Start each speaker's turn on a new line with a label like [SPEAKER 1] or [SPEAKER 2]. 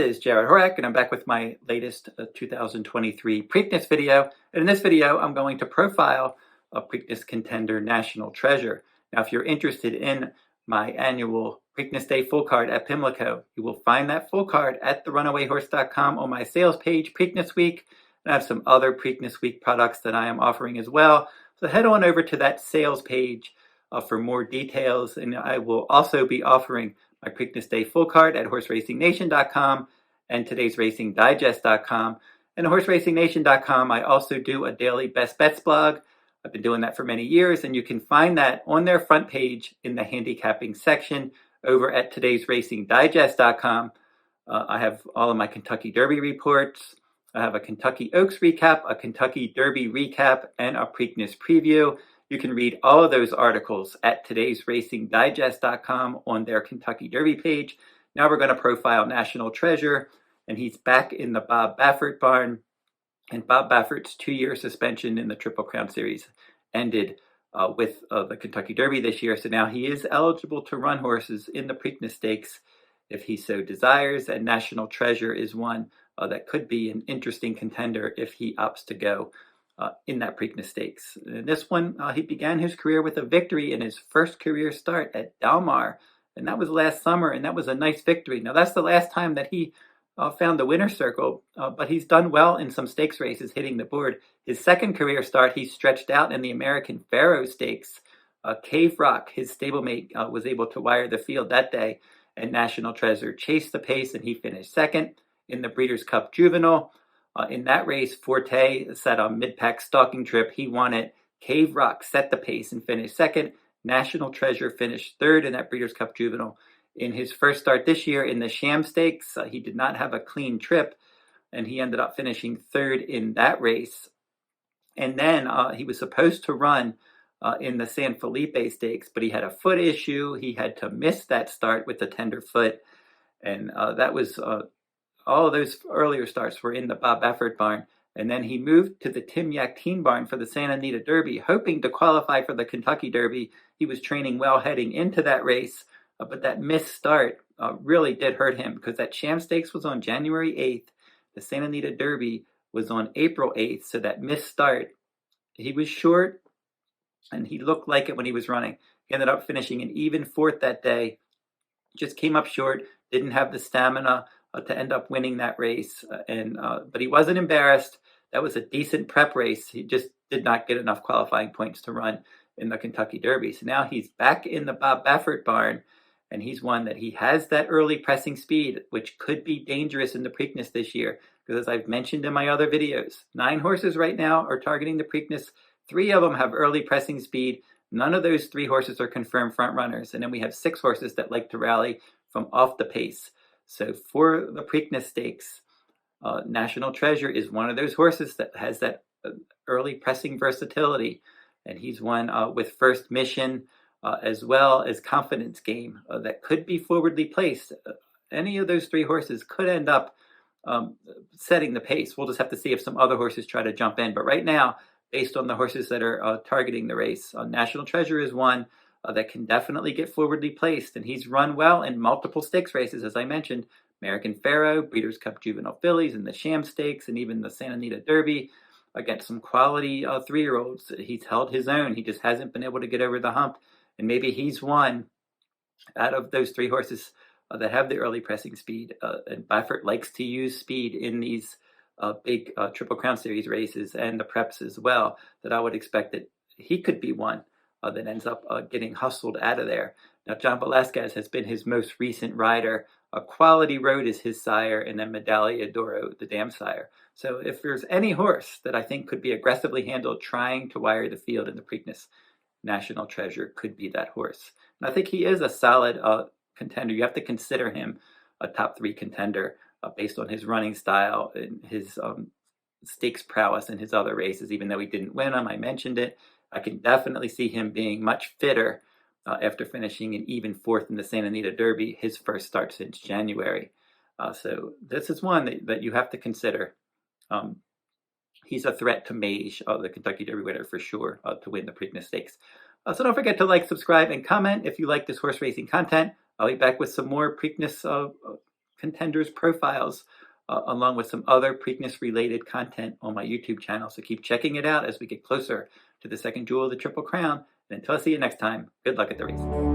[SPEAKER 1] is Jarrod Horak, and I'm back with my latest 2023 Preakness video. And in this video, I'm going to profile a Preakness Contender National Treasure. Now, if you're interested in my annual Preakness Day full card at Pimlico, you will find that full card at therunawayhorse.com on my sales page, Preakness Week. And I have some other Preakness Week products that I am offering as well. So head on over to that sales page for more details. And I will also be offering my Preakness Day full card at horseracing.nation.com and todaysracingdigest.com. And at horseracing.nation.com, I also do a daily best bets blog. I've been doing that for many years, and you can find that on their front page in the handicapping section over at todaysracingdigest.com. I have all of my Kentucky Derby reports. I have a Kentucky Oaks recap, a Kentucky Derby recap, and a Preakness preview. You can read all of those articles at todaysracingdigest.com on their Kentucky Derby page. Now we're going to profile National Treasure, and he's back in the Bob Baffert barn. And Bob Baffert's 2-year suspension in the Triple Crown Series ended with the Kentucky Derby this year. So now he is eligible to run horses in the Preakness Stakes if he so desires. And National Treasure is one that could be an interesting contender if he opts to go in that Preakness Stakes. In this one, he began his career with a victory in his first career start at Dalmar, and that was last summer, and that was a nice victory. Now, that's the last time that he found the winner's circle, but he's done well in some stakes races, hitting the board. His second career start, he stretched out in the American Pharoah Stakes. Cave Rock, his stablemate, was able to wire the field that day, and National Treasure chased the pace, and he finished second. In the Breeders' Cup Juvenile, in that race, Forte set a mid-pack stalking trip. He won it. Cave Rock set the pace and finished second. National Treasure finished third in that Breeders' Cup Juvenile. In his first start this year in the Sham Stakes, he did not have a clean trip, and he ended up finishing third in that race. And then he was supposed to run in the San Felipe Stakes, but he had a foot issue. He had to miss that start with a tender foot, and that was all of those earlier starts were in the Bob Baffert barn. And then he moved to the Tim Yakteen barn for the Santa Anita Derby, hoping to qualify for the Kentucky Derby. He was training well heading into that race, but that missed start really did hurt him because that Sham Stakes was on January 8th. The Santa Anita Derby was on April 8th, so that missed start, he was short, and he looked like it when he was running. He ended up finishing an even fourth that day, just came up short, didn't have the stamina to end up winning that race, but he wasn't embarrassed. That was a decent prep race. He just did not get enough qualifying points to run in the Kentucky Derby. So now he's back in the Bob Baffert barn, and he's one that he has that early pressing speed, which could be dangerous in the Preakness this year. Because as I've mentioned in my other videos, 9 horses right now are targeting the Preakness. 3 of them have early pressing speed. None of those 3 horses are confirmed front runners. And then we have 6 horses that like to rally from off the pace. So for the Preakness Stakes, National Treasure is one of those horses that has that early pressing versatility. And he's one with First Mission as well as Confidence Game that could be forwardly placed. Any of those 3 horses could end up setting the pace. We'll just have to see if some other horses try to jump in. But right now, based on the horses that are targeting the race, National Treasure is one that can definitely get forwardly placed, and he's run well in multiple stakes races, as I mentioned, American Pharoah, Breeders' Cup Juvenile Fillies, and the Sham Stakes, and even the Santa Anita Derby against some quality 3-year-olds. He's held his own. He just hasn't been able to get over the hump, and maybe he's one out of those 3 horses that have the early pressing speed, and Baffert likes to use speed in these big Triple Crown Series races and the preps as well, that I would expect that he could be one that ends up getting hustled out of there. Now, John Velazquez has been his most recent rider. Quality Road is his sire, and then Medaglia d'Oro, the dam sire. So if there's any horse that I think could be aggressively handled trying to wire the field in the Preakness, National Treasure could be that horse. And I think he is a solid contender. You have to consider him a top 3 contender based on his running style and his stakes prowess in his other races, even though he didn't win them. I mentioned it. I can definitely see him being much fitter after finishing an even 4th in the Santa Anita Derby, his first start since January. So this is one that you have to consider. He's a threat to Mage, the Kentucky Derby winner, for sure, to win the Preakness Stakes. So don't forget to like, subscribe, and comment if you like this horse racing content. I'll be back with some more Preakness contenders' profiles, along with some other Preakness related content on my YouTube channel. So keep checking it out as we get closer to the second jewel of the Triple Crown. And until I see you next time, good luck at the race.